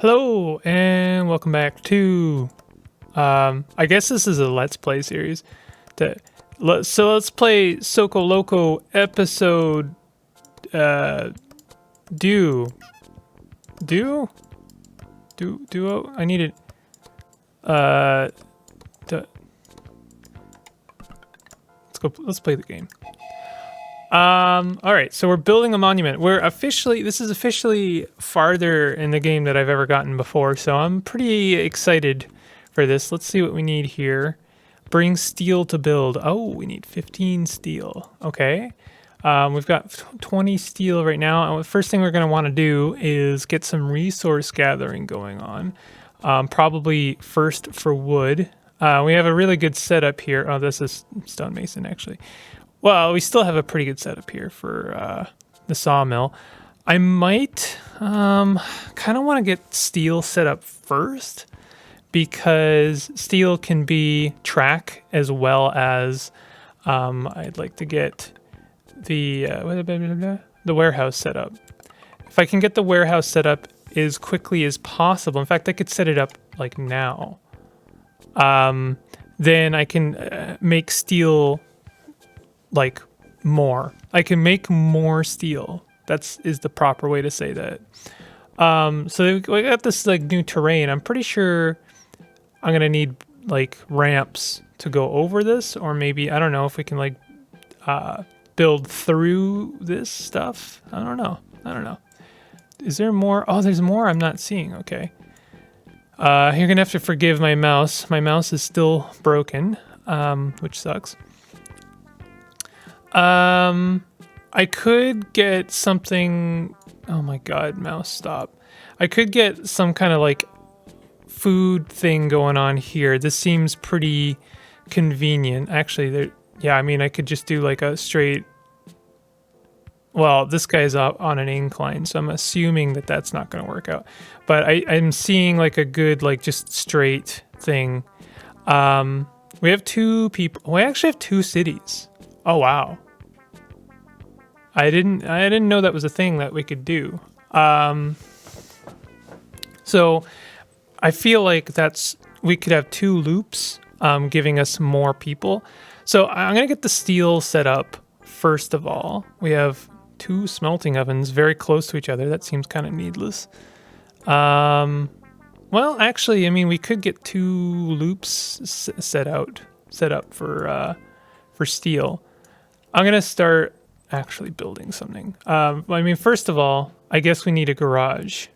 Hello and welcome back to I guess this is a let's play series. So let's play Soko Loco episode duo. I need it. Let's play the game. All right, so we're building a monument. This is officially farther in the game that I've ever gotten before, so I'm pretty excited for this. Let's see what we need here. Bring steel to build. Oh, we need 15 steel. Okay. We've got 20 steel right now, and the first thing we're going to want to do is get some resource gathering going on. Probably first for wood. We have a really good setup here. Oh, this is stonemason, actually. Well, we still have a pretty good setup here for the sawmill. I might kind of want to get steel set up first because steel can be track as well as I'd like to get the warehouse set up. If I can get the warehouse set up as quickly as possible, in fact, I could set it up like now. Then I can make steel like more. I can make more steel. Is the proper way to say that. So we got this like new terrain. I'm pretty sure I'm gonna need like ramps to go over this, or maybe I don't know if we can like build through this stuff. I don't know. Is there more? Oh, there's more I'm not seeing. Okay. You're gonna have to forgive my mouse. My mouse is still broken, which sucks. I could get something. Oh my god, mouse, stop. I could get some kind of like food thing going on here. This seems pretty convenient. Actually, I mean, I could just do like a straight. Well, this guy's up on an incline, so I'm assuming that that's not going to work out. But I'm seeing like a good, like just straight thing. We have two people. We actually have two cities. Oh wow. I didn't know that was a thing that we could do. So I feel like we could have two loops, giving us more people. So I'm gonna get the steel set up first of all. We have two smelting ovens very close to each other. That seems kind of needless. Well, actually, I mean, we could get two loops set up for steel. I'm gonna start actually building something. I mean, first of all, I guess we need a garage.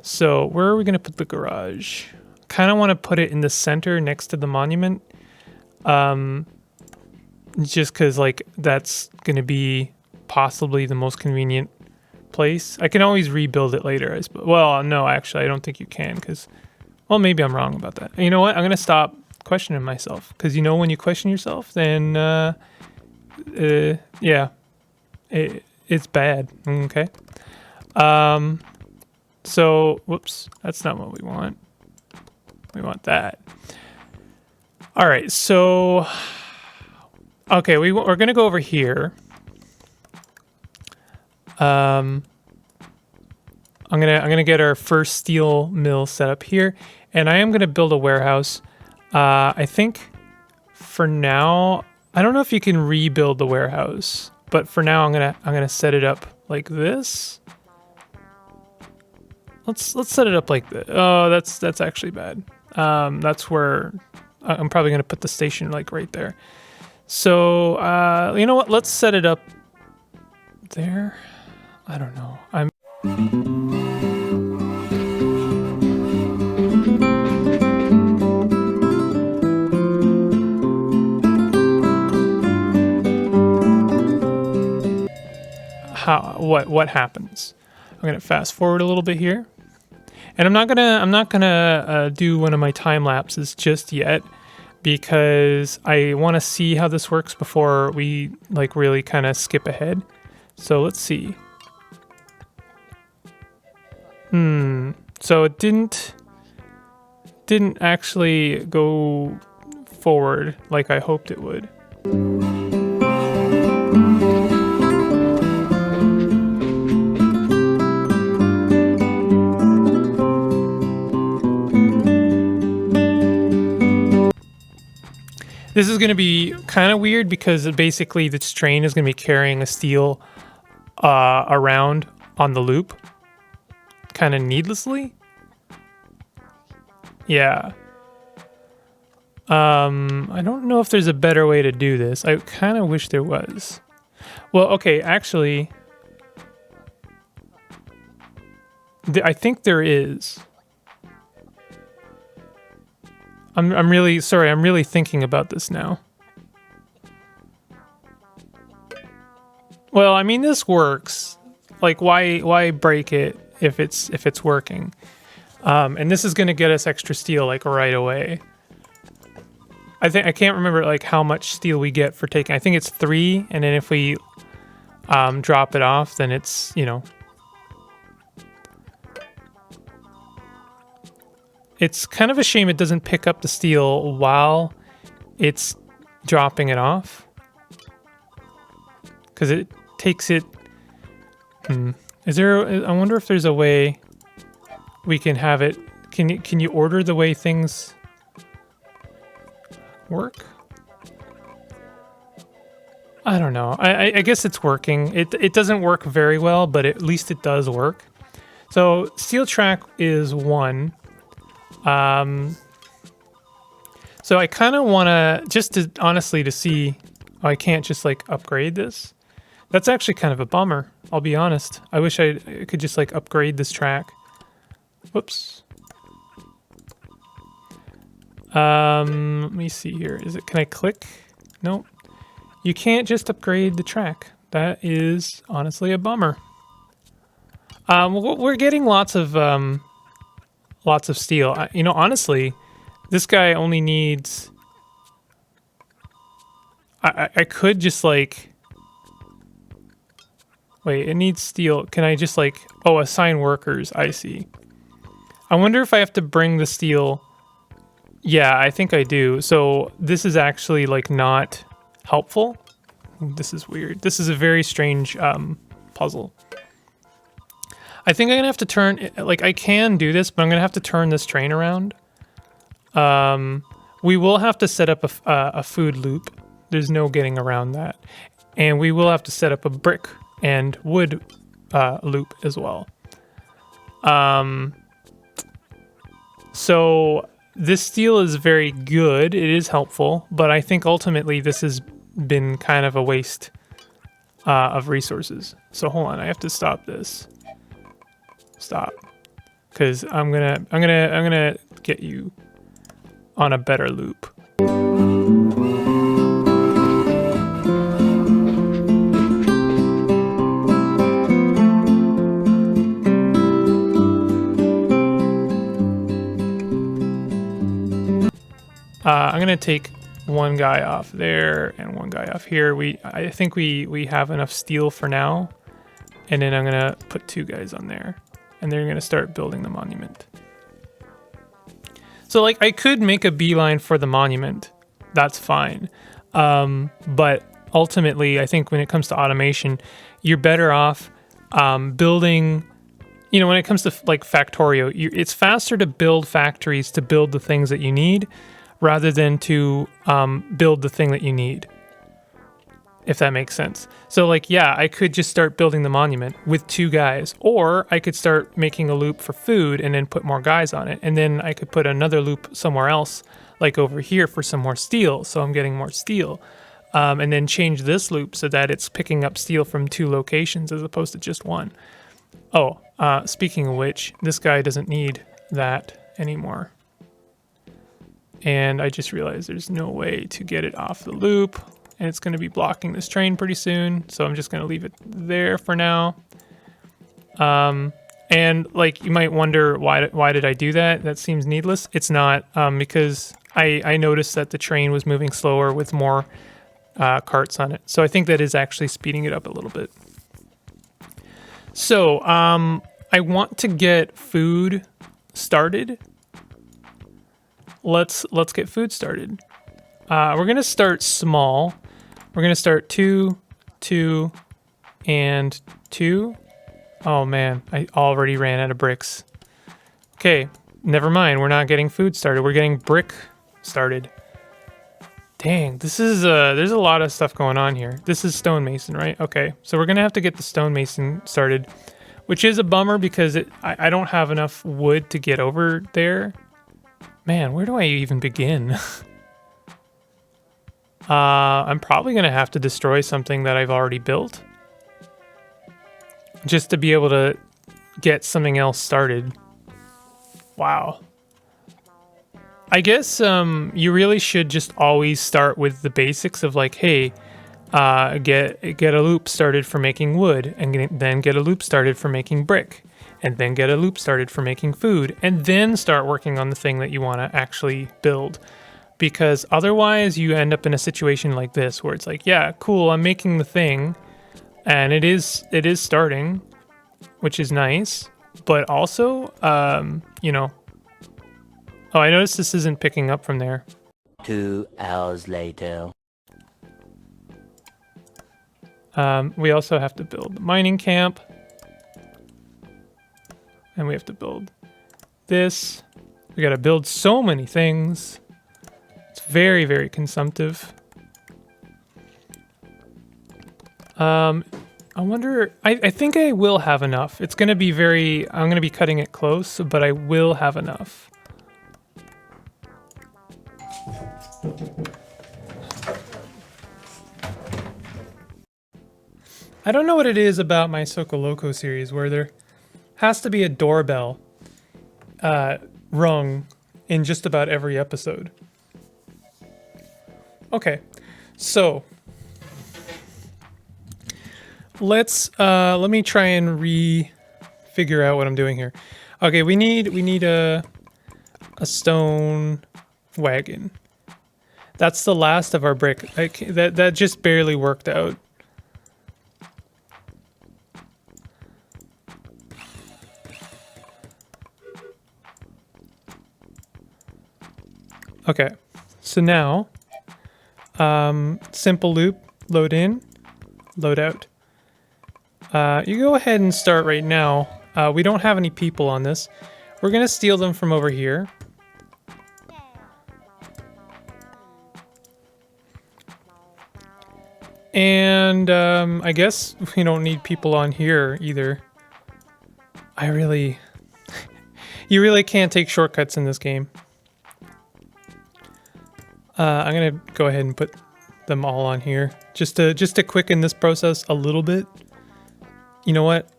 So where are we gonna put the garage? Kind of want to put it in the center next to the monument. Just because like that's gonna be possibly the most convenient place. I can always rebuild it later, I suppose. Well, no, actually, I don't think you can because, well, maybe I'm wrong about that. You know what? I'm gonna stop questioning myself because when you question yourself, then yeah, it's bad. Okay. So whoops, that's not what we want. We want that. All right. So okay, we're gonna go over here. I'm gonna get our first steel mill set up here, and I am gonna build a warehouse. I think for now, I don't know if you can rebuild the warehouse, but for now I'm gonna set it up like this. Let's set it up like this. Oh, that's actually bad. That's where I'm probably gonna put the station like right there. So you know what? Let's set it up there. I don't know. What happens? I'm gonna fast forward a little bit here, and I'm not gonna do one of my time lapses just yet because I want to see how this works before we like really kind of skip ahead. So let's see. So it didn't actually go forward like I hoped it would. This is going to be kind of weird because basically this train is going to be carrying a steel around on the loop, kind of needlessly. Yeah. I don't know if there's a better way to do this. I kind of wish there was. Well, okay, actually, I think there is. I'm really sorry. I'm really thinking about this now. Well, I mean, this works. Like, why break it if it's working? And this is gonna get us extra steel like right away. I can't remember like how much steel we get for taking. I think it's 3, and then if we drop it off, then it's, you know, it's kind of a shame it doesn't pick up the steel while it's dropping it off, because it takes it. Is there? I wonder if there's a way we can have it. Can you order the way things work? I don't know. I guess it's working. It doesn't work very well, but at least it does work. So steel track is 1. So I kind of want to just to honestly to see. Oh, I can't just like upgrade this. That's actually kind of a bummer. I'll be honest. I wish I could just like upgrade this track. Whoops. Let me see here. Can I click? Nope. You can't just upgrade the track. That is honestly a bummer. We're getting lots of steel. You know, honestly, this guy only needs. I could just like. Wait, it needs steel. Can I just like? Oh, assign workers. I see. I wonder if I have to bring the steel. Yeah, I think I do. So this is actually like not helpful. This is weird. This is a very strange puzzle. I think I'm gonna have to turn, like I can do this, but I'm gonna have to turn this train around. We will have to set up a food loop. There's no getting around that. And we will have to set up a brick and wood loop as well. So this steel is very good. It is helpful, but I think ultimately this has been kind of a waste of resources. So hold on, I have to stop this. Stop, because I'm gonna get you on a better loop. I'm gonna take one guy off there and one guy off here. I think we have enough steel for now, and then I'm gonna put 2 guys on there, and they're gonna start building the monument. So like I could make a beeline for the monument, that's fine, but ultimately I think when it comes to automation, you're better off building. You know, when it comes to like Factorio, it's faster to build factories to build the things that you need, rather than to build the thing that you need, if that makes sense. So like, yeah, I could just start building the monument with 2 guys, or I could start making a loop for food and then put more guys on it. And then I could put another loop somewhere else, like over here for some more steel. So I'm getting more steel. And then change this loop so that it's picking up steel from 2 locations as opposed to just 1. Oh, speaking of which, this guy doesn't need that anymore. And I just realized there's no way to get it off the loop, and it's going to be blocking this train pretty soon, so I'm just going to leave it there for now. And like you might wonder, why did I do that? That seems needless. It's not, because I noticed that the train was moving slower with more carts on it, so I think that is actually speeding it up a little bit. So I want to get food started. Let's get food started. We're gonna start small. We're gonna start 2, 2, and 2. Oh man, I already ran out of bricks. Okay, never mind. We're not getting food started. We're getting brick started. Dang, this is there's a lot of stuff going on here. This is stonemason, right? Okay, so we're gonna have to get the stonemason started, which is a bummer because I don't have enough wood to get over there. Man, where do I even begin? I'm probably gonna have to destroy something that I've already built, just to be able to get something else started. Wow. I guess you really should just always start with the basics of like, hey, get a loop started for making wood, and then get a loop started for making brick, and then get a loop started for making food, and then start working on the thing that you want to actually build. Because otherwise you end up in a situation like this where it's like, yeah, cool, I'm making the thing, and it is starting, which is nice, but also, you know, oh, I noticed this isn't picking up from there. 2 hours later. We also have to build the mining camp. And we have to build this. We gotta build so many things. It's very, very consumptive. I wonder, I think I will have enough. It's gonna be I'm gonna be cutting it close, but I will have enough. I don't know what it is about my Soko Loco series where there has to be a doorbell rung in just about every episode. Okay, so let me try and figure out what I'm doing here. Okay, we need a stone wagon. That's the last of our brick. That just barely worked out. Okay, so now, simple loop, load in, load out. You go ahead and start right now. We don't have any people on this. We're gonna steal them from over here. And I guess we don't need people on here either. You really can't take shortcuts in this game. I'm gonna go ahead and put them all on here just to quicken this process a little bit. You know what?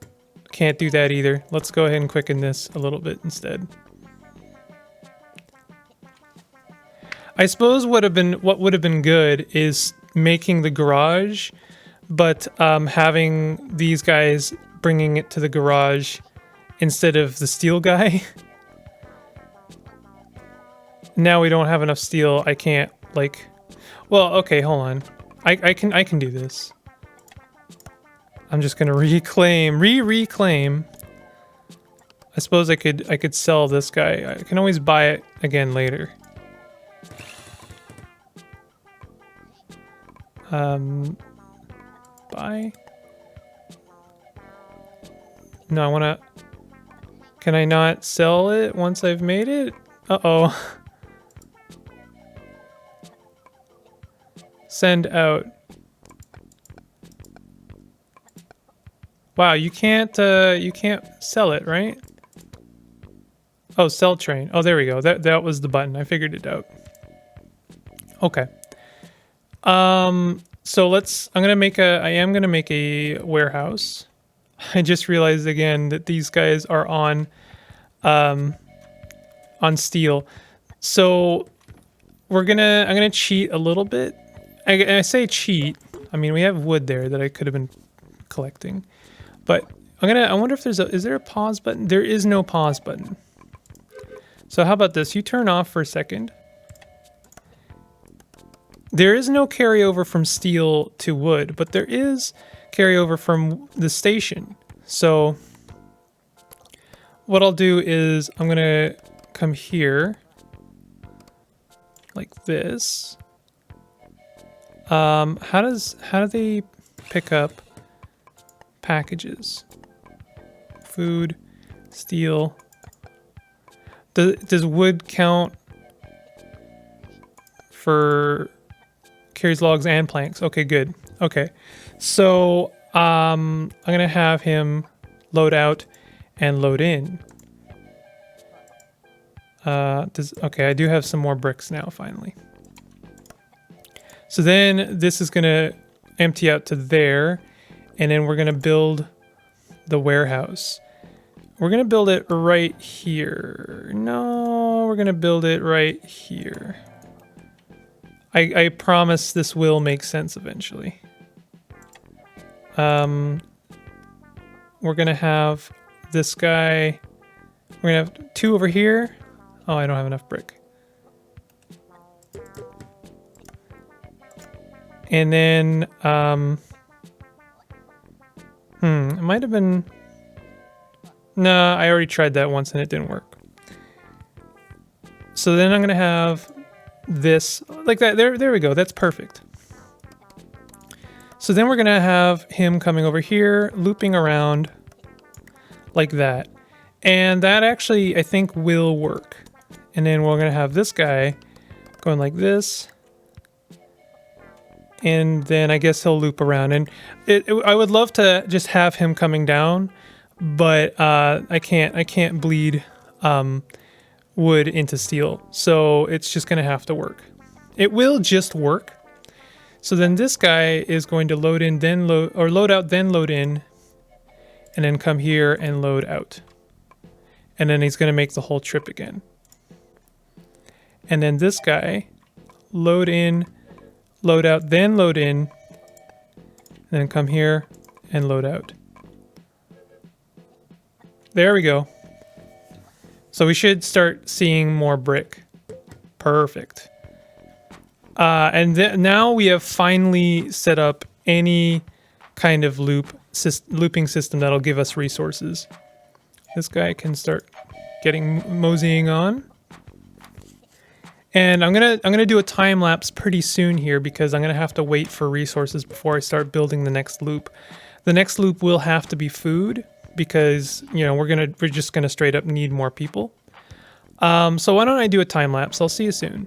Can't do that either. Let's go ahead and quicken this a little bit instead. I suppose what would have been good is making the garage, but having these guys bringing it to the garage instead of the steel guy. Now we don't have enough steel. I can't, like... Well, okay, hold on. I can do this. I'm just gonna reclaim. I suppose I could sell this guy. I can always buy it again later. Buy? No, I wanna... Can I not sell it once I've made it? Uh-oh. Send out. Wow, you can't sell it, right? Oh, sell train. Oh, there we go. That was the button. I figured it out. Okay. So I am gonna make a warehouse. I just realized again that these guys are on steel. So I'm gonna cheat a little bit. I say cheat. I mean, we have wood there that I could have been collecting, but I wonder if is there a pause button? There is no pause button. So how about this? You turn off for a second. There is no carryover from steel to wood, but there is carryover from the station. So what I'll do is I'm gonna come here like this. How do they pick up packages? Food, steel. Does wood count for carries logs and planks. Okay, good. Okay. So I'm gonna have him load out and load in. Okay, I do have some more bricks now, finally. So then this is gonna empty out to there, and then we're gonna build the warehouse. We're gonna build it right here. No, we're gonna build it right here. I promise this will make sense eventually. We're gonna have this guy. We're gonna have 2 over here. Oh, I don't have enough brick. And then, it might have been... No, I already tried that once and it didn't work. So then I'm gonna have this, like that. There we go. That's perfect. So then we're gonna have him coming over here, looping around like that. And that actually, I think, will work. And then we're gonna have this guy going like this. And then I guess he'll loop around. And I would love to just have him coming down, but I can't bleed wood into steel. So it's just gonna have to work. It will just work. So then this guy is going to load in, then load, or load out, then load in, and then come here and load out. And then he's gonna make the whole trip again. And then this guy, load in, load out, then load in, and then come here and load out. There we go. So we should start seeing more brick. Perfect. And now we have finally set up any kind of looping system that'll give us resources. This guy can start getting moseying on. And I'm gonna do a time lapse pretty soon here because I'm gonna have to wait for resources before I start building the next loop. The next loop will have to be food because, you know, we're just gonna straight up need more people. So why don't I do a time lapse? I'll see you soon.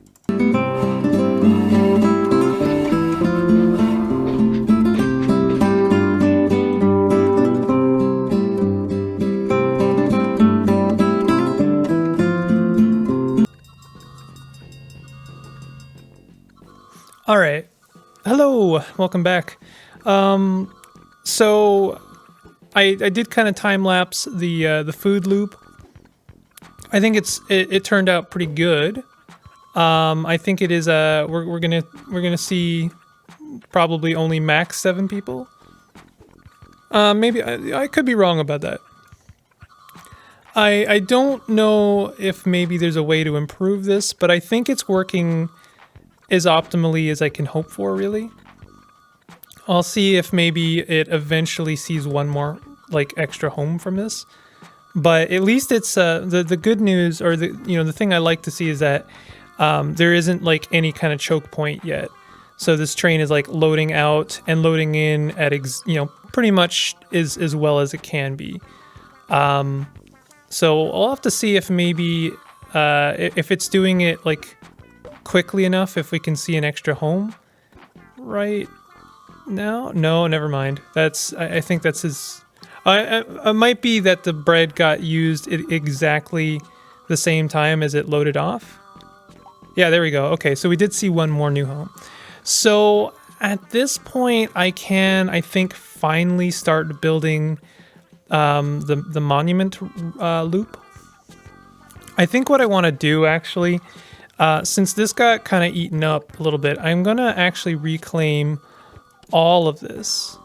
All right. Hello. Welcome back. So I did kind of time lapse the food loop. I think it turned out pretty good. I think it is we're gonna see probably only max 7 people. Maybe I could be wrong about that. I don't know if maybe there's a way to improve this, but I think it's working as optimally as I can hope for, really. I'll see if maybe it eventually sees one more like extra home from this. But at least it's the good news, or the thing I like to see is that there isn't like any kind of choke point yet. So this train is like loading out and loading in at pretty much as well as it can be. So I'll have to see if maybe if it's doing it like quickly enough, if we can see an extra home right now. No, never mind. I think that's his. It might be that the bread got used at exactly the same time as it loaded off. Yeah, there we go. Okay, so we did see one more new home. So at this point, I think, finally start building the monument loop. I think what I want to do, actually, since this got kind of eaten up a little bit, I'm going to actually reclaim all of this.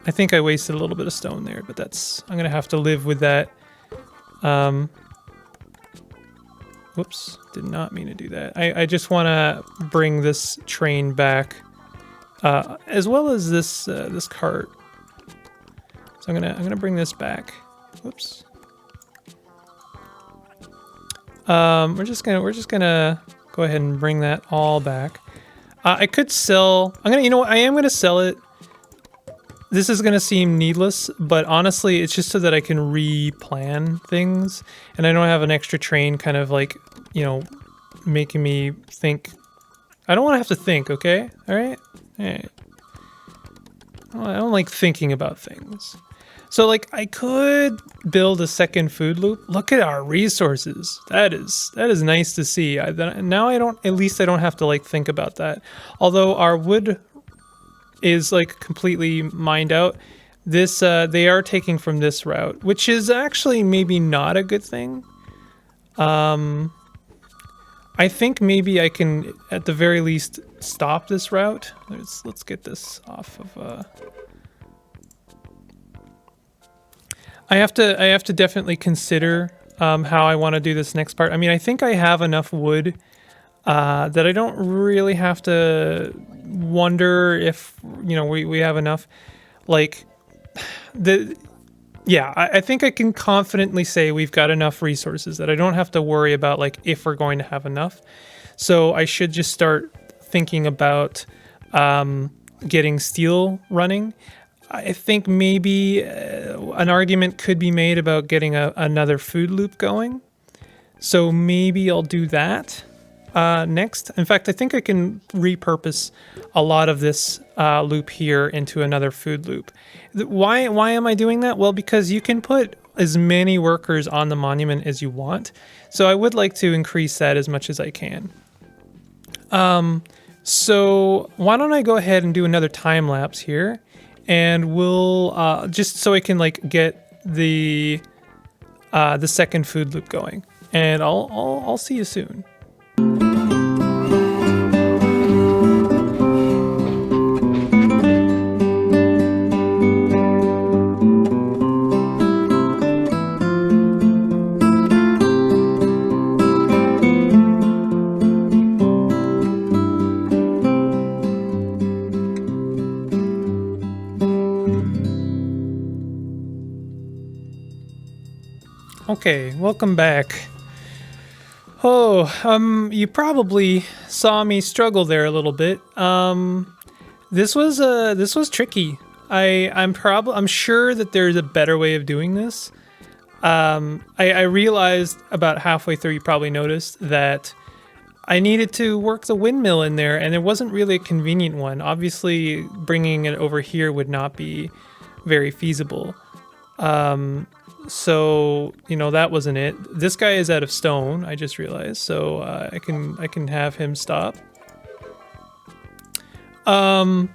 I think I wasted a little bit of stone there, but I'm going to have to live with that. Whoops, did not mean to do that. I just want to bring this train back, as well as this this cart. So I'm gonna bring this back. Whoops. We're just gonna go ahead and bring that all back. I could sell. I am gonna sell it. This is gonna seem needless, but honestly, it's just so that I can replan things, and I don't have an extra train kind of like, making me think. I don't want to have to think, okay? All right? All right. I don't like thinking about things. So, like, I could build a second food loop. Look at our resources. That is nice to see. Now at least I don't have to, like, think about that. Although our wood is, like, completely mined out. This, they are taking from this route, which is actually maybe not a good thing. I think maybe I can, at the very least, stop this route. Let's get this off of. I have to definitely consider how I want to do this next part. I mean, I think I have enough wood that I don't really have to wonder if we have enough. Like I think I can confidently say we've got enough resources that I don't have to worry about like if we're going to have enough. So I should just start thinking about getting steel running. I think maybe an argument could be made about getting another food loop going. So maybe I'll do that next. In fact, I think I can repurpose a lot of this loop here into another food loop. Why am I doing that? Well, because you can put as many workers on the monument as you want. So I would like to increase that as much as I can. So why don't I go ahead and do another time lapse here, and we'll just so I can like get the second food loop going, and I'll see you soon. Okay, welcome back. You probably saw me struggle there a little bit. This was tricky. I'm sure that there's a better way of doing this. I realized about halfway through, you probably noticed that I needed to work the windmill in there, and it wasn't really a convenient one. Obviously, bringing it over here would not be very feasible. So that wasn't it. This guy is out of stone, I just realized, so I can have him stop. And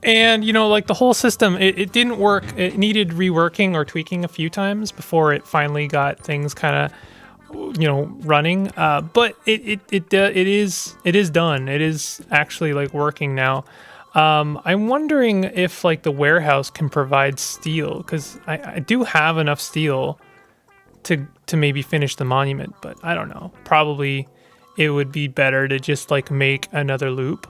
like the whole system, it didn't work. It needed reworking or tweaking a few times before it finally got things kind of running. But it is done. It is actually like working now. I'm wondering if like the warehouse can provide steel, because I do have enough steel to maybe finish the monument, but I don't know. Probably it would be better to just like make another loop,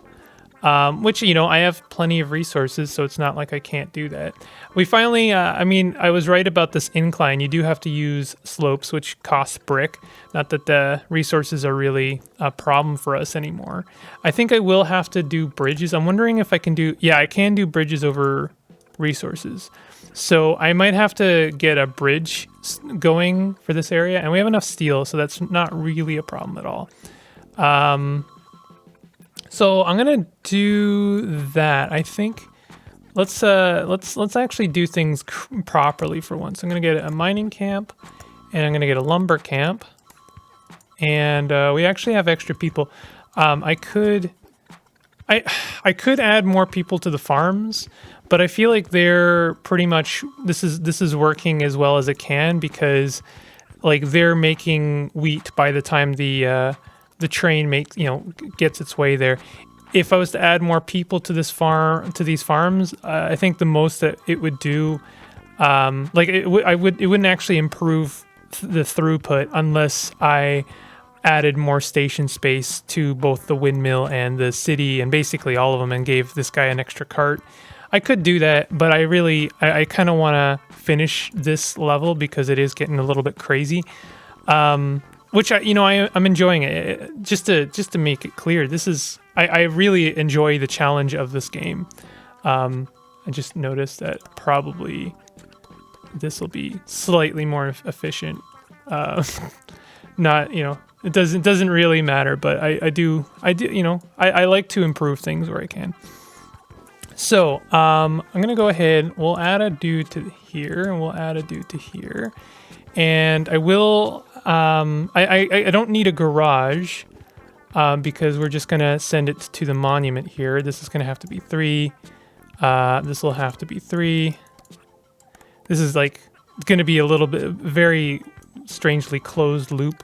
which I have plenty of resources, so it's not like I can't do that. We finally, I was right about this incline. You do have to use slopes, which costs brick. Not that the resources are really a problem for us anymore. I think I will have to do bridges. I'm wondering if I can do... Yeah, I can do bridges over resources. So I might have to get a bridge going for this area. And we have enough steel, so that's not really a problem at all. So I'm going to do that, I think. Let's actually do things properly for once. I'm going to get a mining camp, and I'm going to get a lumber camp. And we actually have extra people. I could add more people to the farms, but I feel like they're pretty much this is working as well as it can, because like they're making wheat by the time the train gets its way there. If I was to add more people to these farms, I think the most that it would do, it wouldn't actually improve the throughput unless I added more station space to both the windmill and the city and basically all of them, and gave this guy an extra cart. I could do that, but I kind of want to finish this level because it is getting a little bit crazy. Which I'm enjoying it. Just to make it clear, I really enjoy the challenge of this game. I just noticed that probably this will be slightly more efficient. not, it doesn't really matter, but I do, I like to improve things where I can. So, I'm gonna go ahead, we'll add a dude to here, and we'll add a dude to here. And I will, I don't need a garage, because we're just gonna send it to the monument here. This is gonna have to be 3. This will have to be 3. This is like gonna be a little bit very strangely closed loop.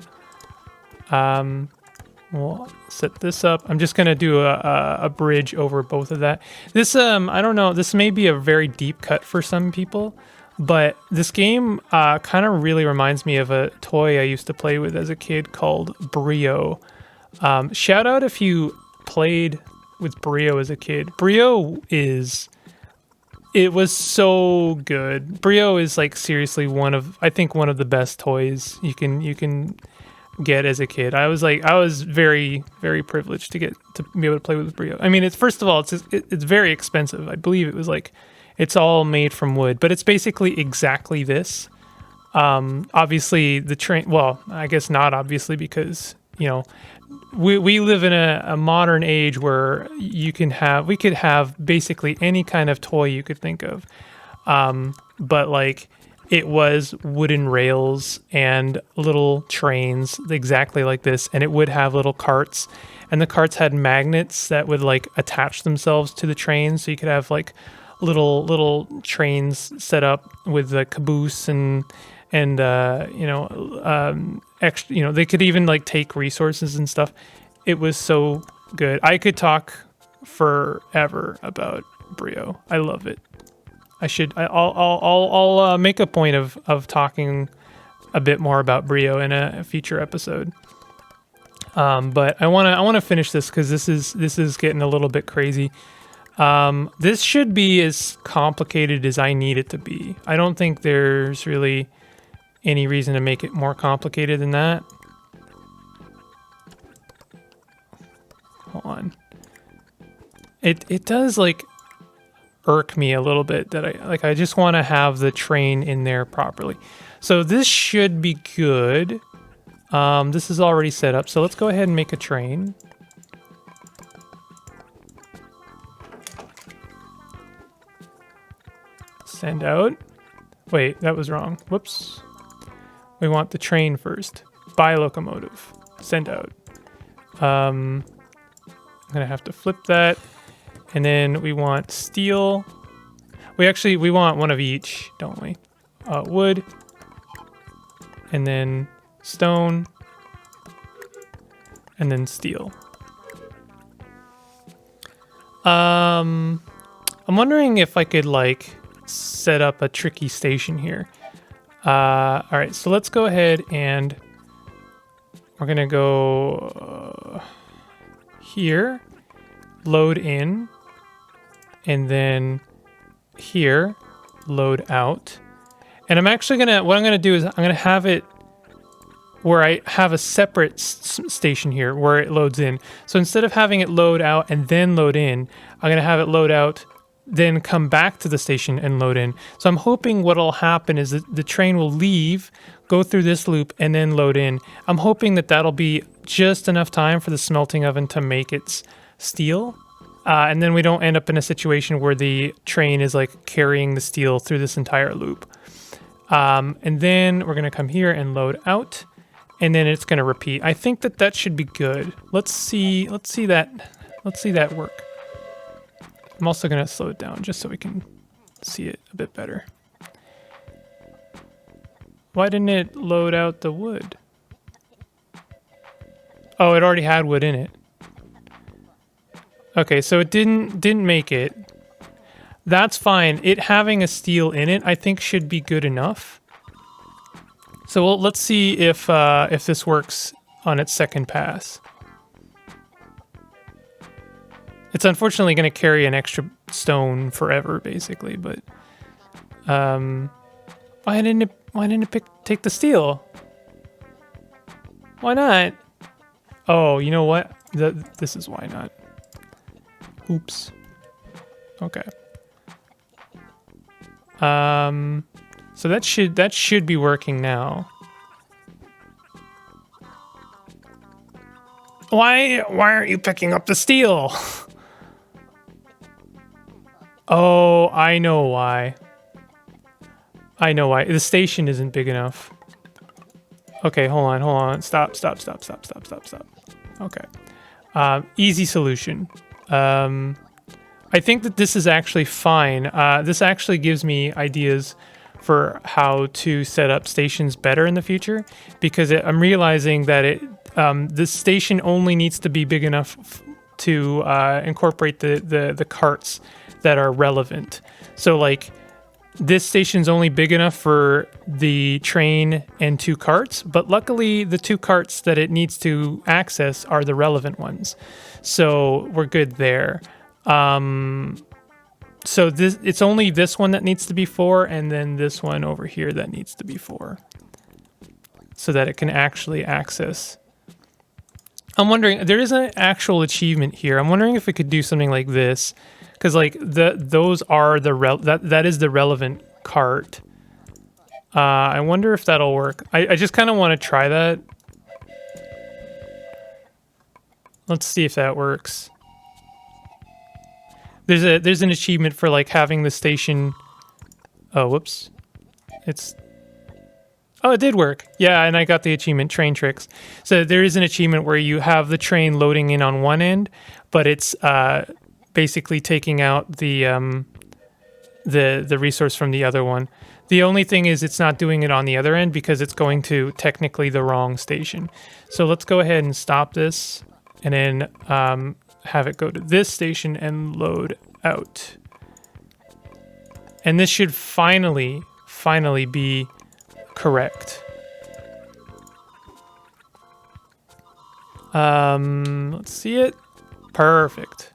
We'll set this up. I'm just gonna do a bridge over both of that. This I don't know. This may be a very deep cut for some people, but this game kind of really reminds me of a toy I used to play with as a kid called Brio. Shout out if you played with Brio as a kid. It was so good. Brio is like seriously I think one of the best toys you can get as a kid. I was very, very privileged to get to be able to play with Brio. I mean, first of all, it's very expensive. I believe it was like, it's all made from wood, but it's basically exactly this. Obviously the train, well, I guess not obviously, because, we live in a modern age where we could have basically any kind of toy you could think of. But like, it was wooden rails and little trains exactly like this, and it would have little carts, and the carts had magnets that would like attach themselves to the trains, so you could have like little trains set up with the caboose and extra, they could even like take resources and stuff. It was so good. I could talk forever about Brio. I love it. I'll make a point of talking a bit more about Brio in a future episode. But I want to finish this because this is getting a little bit crazy. This should be as complicated as I need it to be. I don't think there's really any reason to make it more complicated than that. Hold on. It does like irk me a little bit that I just want to have the train in there properly. So this should be good. This is already set up, so let's go ahead and make a train. Send out. Wait, that was wrong. Whoops. We want the train first. Buy locomotive. Send out. I'm gonna have to flip that. And then we want steel. We want one of each, don't we? Wood. And then stone. And then steel. I'm wondering if I could like set up a tricky station here. All right, so let's go ahead and we're gonna go here, load in, and then here, load out. And I'm actually what I'm gonna do is I'm gonna have it where I have a separate station here where it loads in. So instead of having it load out and then load in, I'm gonna have it load out, then come back to the station and load in. So I'm hoping what'll happen is that the train will leave, go through this loop, and then load in. I'm hoping that that'll be just enough time for the smelting oven to make its steel. And then we don't end up in a situation where the train is like carrying the steel through this entire loop. And then we're gonna come here and load out, and then it's gonna repeat. I think that should be good. Let's see that work. I'm also going to slow it down just so we can see it a bit better. Why didn't it load out the wood? Oh, it already had wood in it. Okay, so it didn't make it. That's fine. It having a steel in it, I think, should be good enough. So let's see if this works on its second pass. It's unfortunately going to carry an extra stone forever, basically. But why didn't it take the steel? Why not? Oh, you know what? This is why not. Oops. Okay. So that should be working now. Why aren't you picking up the steel? Oh, I know why. I know why. The station isn't big enough. Okay, hold on. Stop. Okay. Easy solution. I think that this is actually fine. This actually gives me ideas for how to set up stations better in the future, because I'm realizing that this station only needs to be big enough to incorporate the carts that are relevant. So like this station's only big enough for the train and 2 carts, but luckily the 2 carts that it needs to access are the relevant ones. So we're good there. So it's only this one that needs to be 4, and then this one over here that needs to be 4, so that it can actually access. I'm wondering, there is an actual achievement here. I'm wondering if it could do something like this, because like those are that is the relevant cart. I wonder if that'll work. I just kind of want to try that. Let's see if that works. There's an achievement for like having the station. Oh, whoops. Oh, it did work. Yeah, and I got the achievement, train tricks. So there is an achievement where you have the train loading in on one end, but it's basically taking out the resource from the other one. The only thing is it's not doing it on the other end because it's going to technically the wrong station. So let's go ahead and stop this and then have it go to this station and load out. And this should finally be correct. Let's see it. Perfect.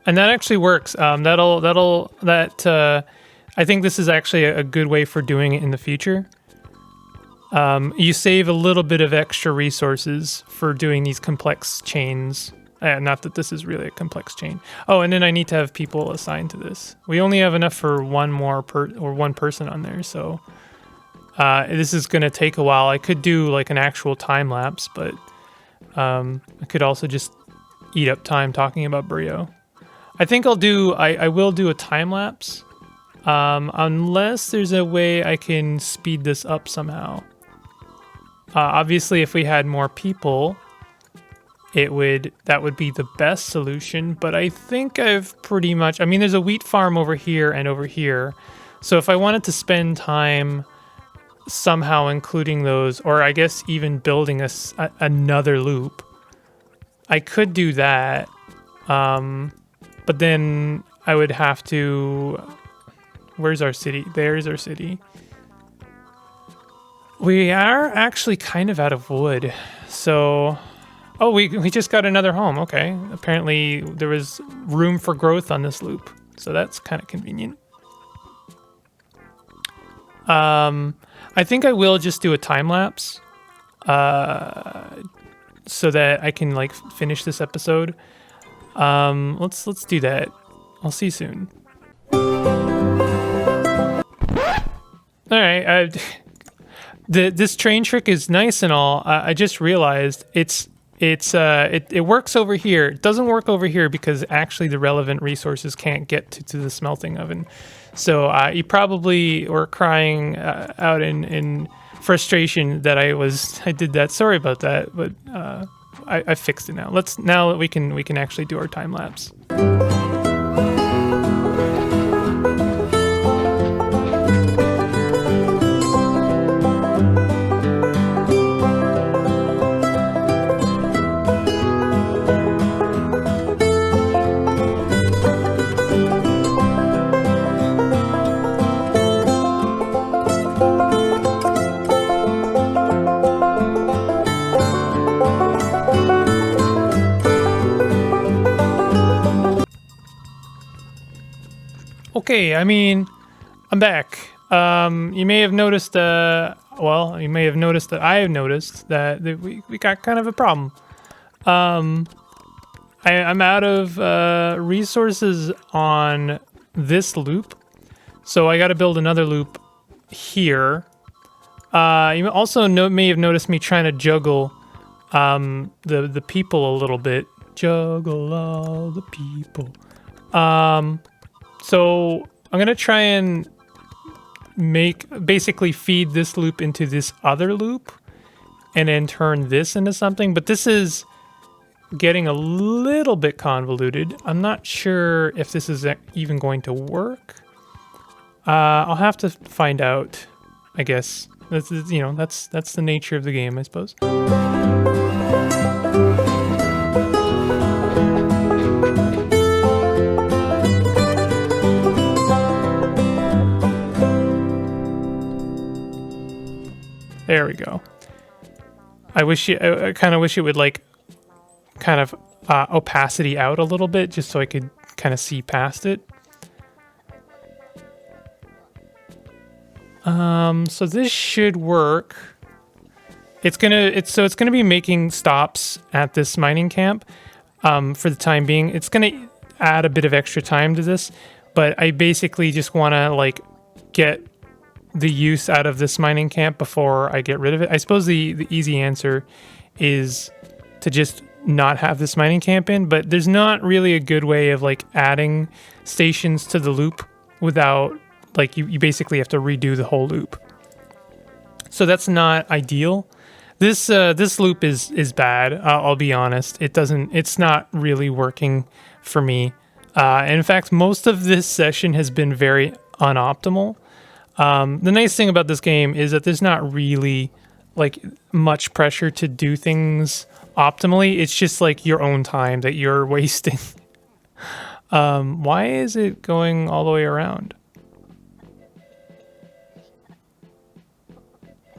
And that actually works. I think this is actually a good way for doing it in the future. You save a little bit of extra resources for doing these complex chains. Not that this is really a complex chain. Oh, and then I need to have people assigned to this. We only have enough for one person on there, so this is going to take a while. I could do like an actual time lapse, but I could also just eat up time talking about Brio. I think I will do a time lapse, unless there's a way I can speed this up somehow. Obviously, if we had more people, that would be the best solution. But I think I've pretty much. I mean, there's a wheat farm over here and over here, so if I wanted to spend time somehow including those, or I guess even building another loop, I could do that. But then I would have to. Where's our city? There's our city. We are actually kind of out of wood, so. Oh, we just got another home. Okay, apparently there was room for growth on this loop, so that's kind of convenient. I think I will just do a time lapse, so that I can like finish this episode. Let's do that. I'll see you soon. All right. This train trick is nice and all. I just realized it works over here. It doesn't work over here because actually the relevant resources can't get to the smelting oven. So you probably were crying out in frustration that I did that. Sorry about that, but I fixed it now. Now we can actually do our time lapse. Okay, I mean, I'm back. You may have noticed, you may have noticed that I have noticed that we got kind of a problem. I'm out of resources on this loop, so I got to build another loop here. You also may have noticed me trying to juggle the people a little bit. Juggle all the people. So I'm gonna try and basically feed this loop into this other loop, and then turn this into something. But this is getting a little bit convoluted. I'm not sure if this is even going to work. I'll have to find out, I guess. That's the nature of the game, I suppose. There we go. I kind of wish it would like kind of opacity out a little bit just so I could kind of see past it. So this should work. It's gonna be making stops at this mining camp for the time being. It's gonna add a bit of extra time to this, but I basically just want to like get the use out of this mining camp before I get rid of it. I suppose the easy answer is to just not have this mining camp in, but there's not really a good way of like adding stations to the loop without like you basically have to redo the whole loop. So that's not ideal. This loop is bad. I'll be honest. It's not really working for me. In fact, most of this session has been very unoptimal. The nice thing about this game is that there's not really like much pressure to do things optimally. It's just like your own time that you're wasting. Why is it going all the way around?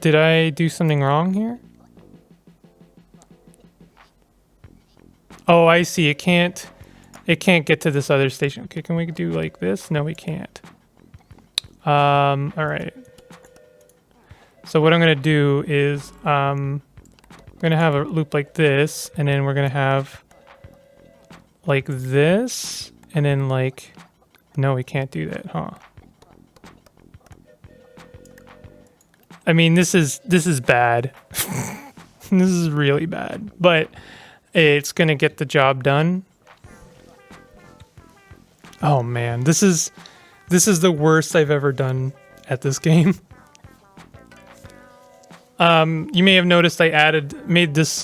Did I do something wrong here? Oh, I see. It can't get to this other station. Okay, can we do like this? No, we can't. All right. So what I'm gonna do is I'm gonna have a loop like this, and then we're gonna have like this, and then like, no, we can't do that, huh? I mean, this is bad. This is really bad, but it's gonna get the job done. Oh man, this is the worst I've ever done at this game. You may have noticed I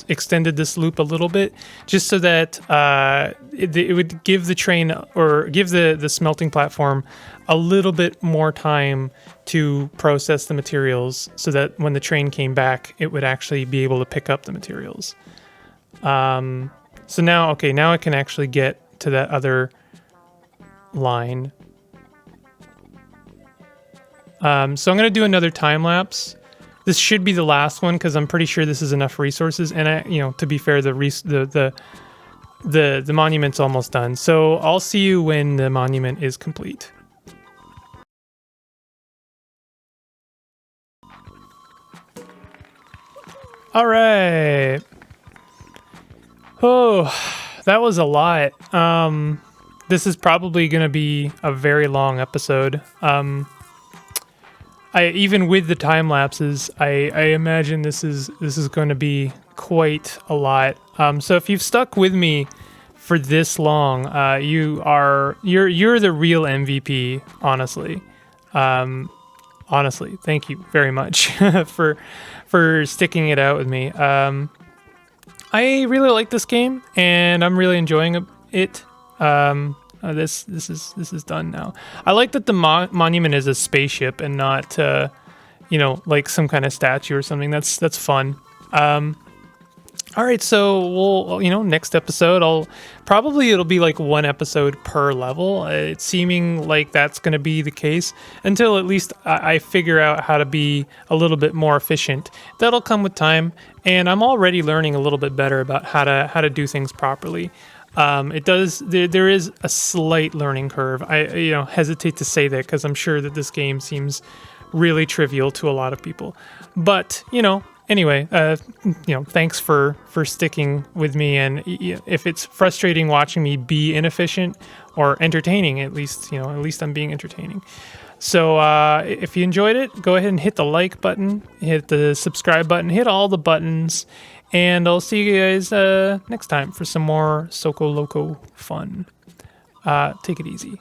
extended this loop a little bit, just so that it would give the train or give the smelting platform a little bit more time to process the materials, so that when the train came back, it would actually be able to pick up the materials. So now I can actually get to that other line. So I'm going to do another time lapse. This should be the last one because I'm pretty sure this is enough resources. And to be fair, the monument's almost done. So I'll see you when the monument is complete. All right. Oh, that was a lot. This is probably going to be a very long episode. Even with the time lapses, I imagine this is going to be quite a lot. So if you've stuck with me for this long, you're the real MVP, honestly. Honestly, thank you very much for sticking it out with me. I really like this game, and I'm really enjoying it. This is done now. I like that the monument is a spaceship and not, like some kind of statue or something. That's fun. All right, so we'll, next episode, it'll be like one episode per level. It's seeming like that's going to be the case until at least I figure out how to be a little bit more efficient. That'll come with time, and I'm already learning a little bit better about how to do things properly. There is a slight learning curve. I hesitate to say that because I'm sure that this game seems really trivial to a lot of people, but anyway, thanks for sticking with me. And if it's frustrating watching me be inefficient or entertaining, at least I'm being entertaining. So if you enjoyed it, go ahead and hit the like button, hit the subscribe button, hit all the buttons, and I'll see you guys next time for some more Soko Loco fun. Take it easy.